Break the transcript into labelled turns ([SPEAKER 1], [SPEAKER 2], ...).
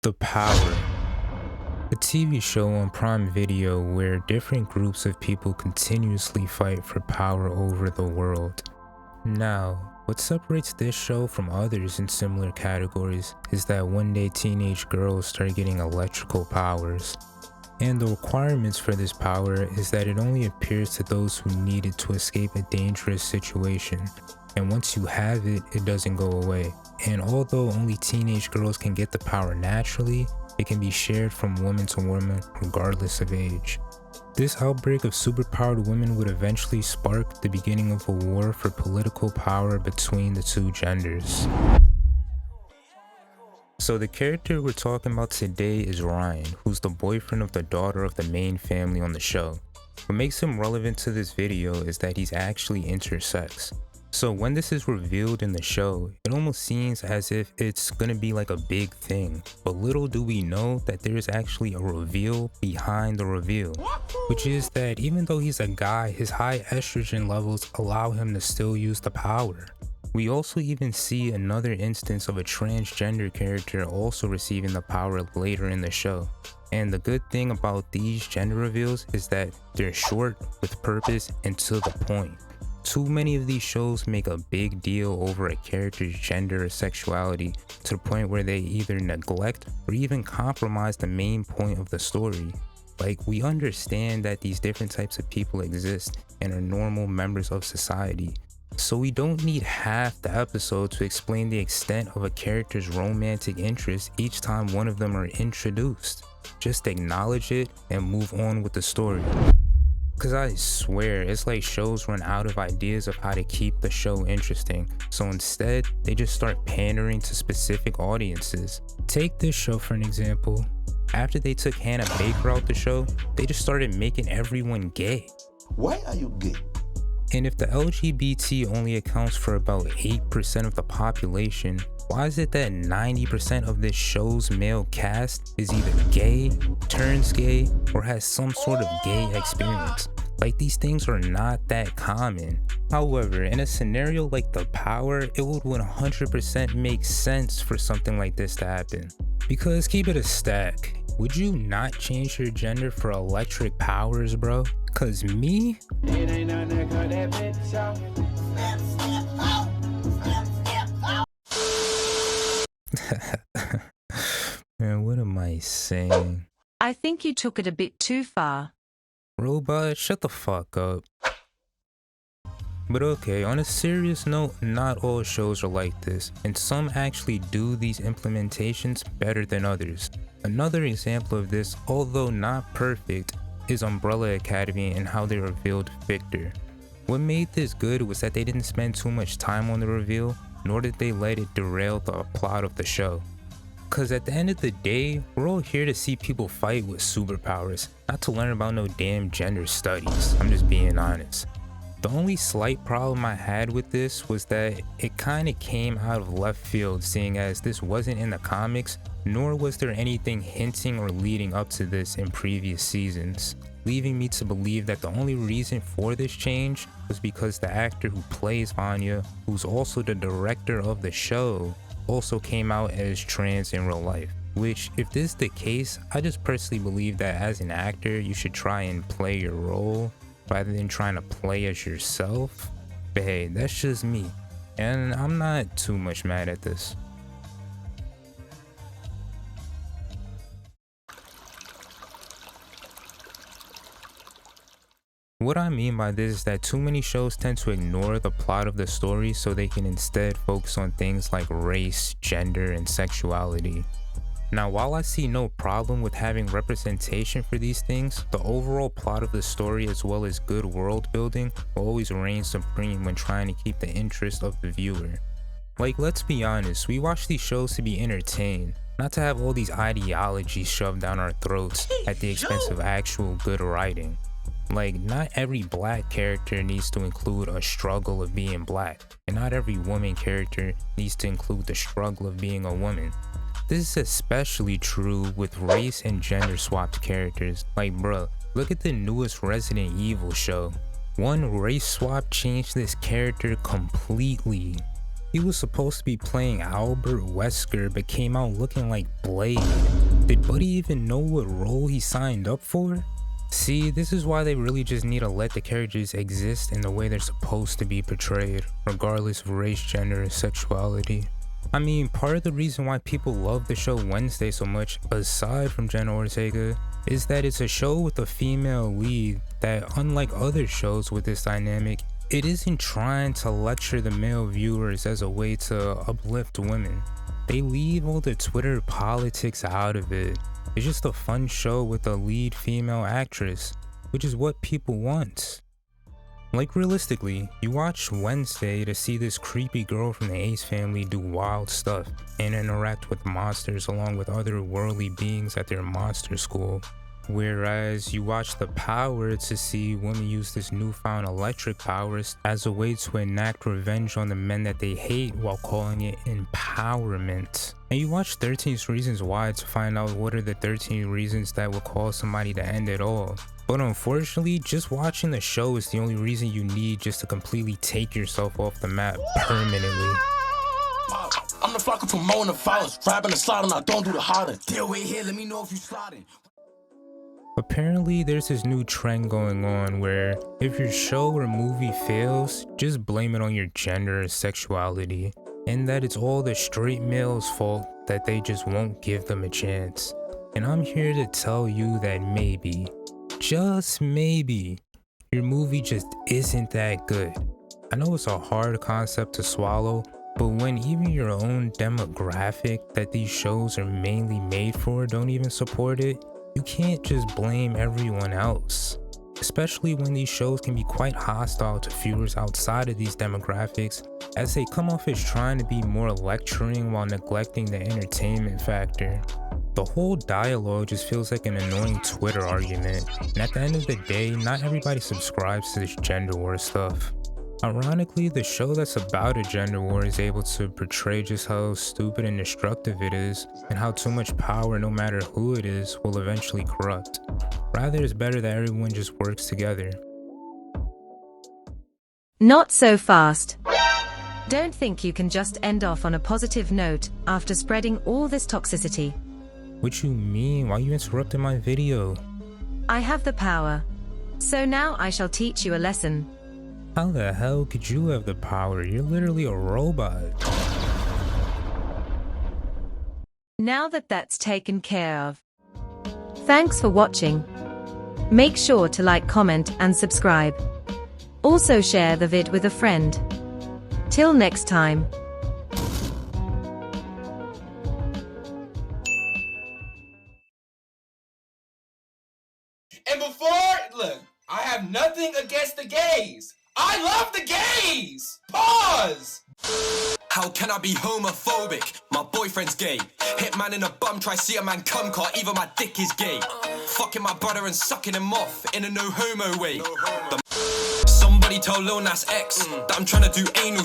[SPEAKER 1] The Power, a TV show on Prime Video where different groups of people continuously fight for power over the world. Now, what separates this show from others in similar categories is that one day teenage girls start getting electrical powers. And the requirements for this power is that it only appears to those who need it to escape a dangerous situation. And once you have it, it doesn't go away. And although only teenage girls can get the power naturally, it can be shared from woman to woman regardless of age. This outbreak of superpowered women would eventually spark the beginning of a war for political power between the two genders. So the character we're talking about today is Ryan, who's the boyfriend of the daughter of the main family on the show. What makes him relevant to this video is that he's actually intersex. So when this is revealed in the show, it almost seems as if it's gonna be like a big thing, but little do we know that there is actually a reveal behind the reveal, which is that even though he's a guy, his high estrogen levels allow him to still use the power. We also even see another instance of a transgender character also receiving the power later in the show. And the good thing about these gender reveals is that they're short, with purpose, and to the point. Too many of these shows make a big deal over a character's gender or sexuality to the point where they either neglect or even compromise the main point of the story. Like, we understand that these different types of people exist and are normal members of society. So we don't need half the episode to explain the extent of a character's romantic interest each time one of them are introduced. Just acknowledge it and move on with the story. Cause I swear, it's like shows run out of ideas of how to keep the show interesting, so instead, they just start pandering to specific audiences. Take this show for an example. After they took Hannah Baker out the show, they just started making everyone gay.
[SPEAKER 2] Why are you gay?
[SPEAKER 1] And if the LGBT only accounts for about 8% of the population, why is it that 90% of this show's male cast is either gay, turns gay, or has some sort of gay experience? Like, these things are not that common. However, in a scenario like The Power, it would 100% make sense for something like this to happen. Because keep it a stack, would you not change your gender for electric powers, bro? Cause me? It ain't nothing called that bitch out. Man, what am I saying?
[SPEAKER 3] I think you took it a bit too far.
[SPEAKER 1] Robot, shut the fuck up. But okay, on a serious note, not all shows are like this, and some actually do these implementations better than others. Another example of this, although not perfect, is Umbrella Academy and how they revealed Victor. What made this good was that they didn't spend too much time on the reveal, nor did they let it derail the plot of the show. Cause at the end of the day, we're all here to see people fight with superpowers, not to learn about no damn gender studies. I'm just being honest. The only slight problem I had with this was that it kinda came out of left field, seeing as this wasn't in the comics, nor was there anything hinting or leading up to this in previous seasons, leaving me to believe that the only reason for this change was because the actor who plays Vanya, who's also the director of the show, also came out as trans in real life. Which, if this is the case, I just personally believe that as an actor, you should try and play your role rather than trying to play as yourself. But hey, that's just me, and I'm not too much mad at this. What I mean by this is that too many shows tend to ignore the plot of the story so they can instead focus on things like race, gender, and sexuality. Now, while I see no problem with having representation for these things, the overall plot of the story as well as good world building will always reign supreme when trying to keep the interest of the viewer. Like, let's be honest, we watch these shows to be entertained, not to have all these ideologies shoved down our throats at the expense of actual good writing. Like, not every black character needs to include a struggle of being black, and not every woman character needs to include the struggle of being a woman. This is especially true with race and gender swapped characters. Like, bruh, look at the newest Resident Evil show. One race swap changed this character completely. He was supposed to be playing Albert Wesker but came out looking like Blade. Did Buddy even know what role he signed up for? See, this is why they really just need to let the characters exist in the way they're supposed to be portrayed, regardless of race, gender, or sexuality. I mean, part of the reason why people love the show Wednesday so much, aside from Jenna Ortega, is that it's a show with a female lead that, unlike other shows with this dynamic, it isn't trying to lecture the male viewers as a way to uplift women. They leave all the Twitter politics out of it. It's just a fun show with a lead female actress, which is what people want. Like, realistically, you watch Wednesday to see this creepy girl from the Ace family do wild stuff and interact with monsters along with other worldly beings at their monster school. Whereas you watch The Power to see women use this newfound electric powers as a way to enact revenge on the men that they hate while calling it empowerment. And you watch 13 Reasons Why to find out what are the 13 reasons that would cause somebody to end it all. But unfortunately, just watching the show is the only reason you need just to completely take yourself off the map permanently.
[SPEAKER 2] I'm the flocker from Mona Flowers, grabbing the slide and I don't do the hollering. Deal with here, let me know if you sliding.
[SPEAKER 1] Apparently, there's this new trend going on where if your show or movie fails, just blame it on your gender or sexuality, and that it's all the straight males' fault that they just won't give them a chance. And I'm here to tell you that maybe, just maybe, your movie just isn't that good. I know it's a hard concept to swallow, but when even your own demographic that these shows are mainly made for don't even support it, you can't just blame everyone else. Especially when these shows can be quite hostile to viewers outside of these demographics, as they come off as trying to be more lecturing while neglecting the entertainment factor. The whole dialogue just feels like an annoying Twitter argument, and at the end of the day, not everybody subscribes to this gender war stuff. Ironically, the show that's about a gender war is able to portray just how stupid and destructive it is, and how too much power, no matter who it is, will eventually corrupt. Rather, it's better that everyone just works together.
[SPEAKER 3] Not so fast. Don't think you can just end off on a positive note after spreading all this toxicity.
[SPEAKER 1] What you mean? Why you interrupted my video?
[SPEAKER 3] I have the power. So now I shall teach you a lesson.
[SPEAKER 1] How the hell could you have the power? You're literally a robot.
[SPEAKER 3] Now that that's taken care of. Thanks for watching. Make sure to like, comment, and subscribe. Also share the vid with a friend. Till next time.
[SPEAKER 4] And before, look, I have nothing against the gays. I love the gays! Pause!
[SPEAKER 2] How can I be homophobic? My boyfriend's gay. Hit man in a bum, try see a man cum car, even my dick is gay. Fucking my brother and sucking him off in a no homo way. Somebody tell Lil Nas X that I'm trying to do anal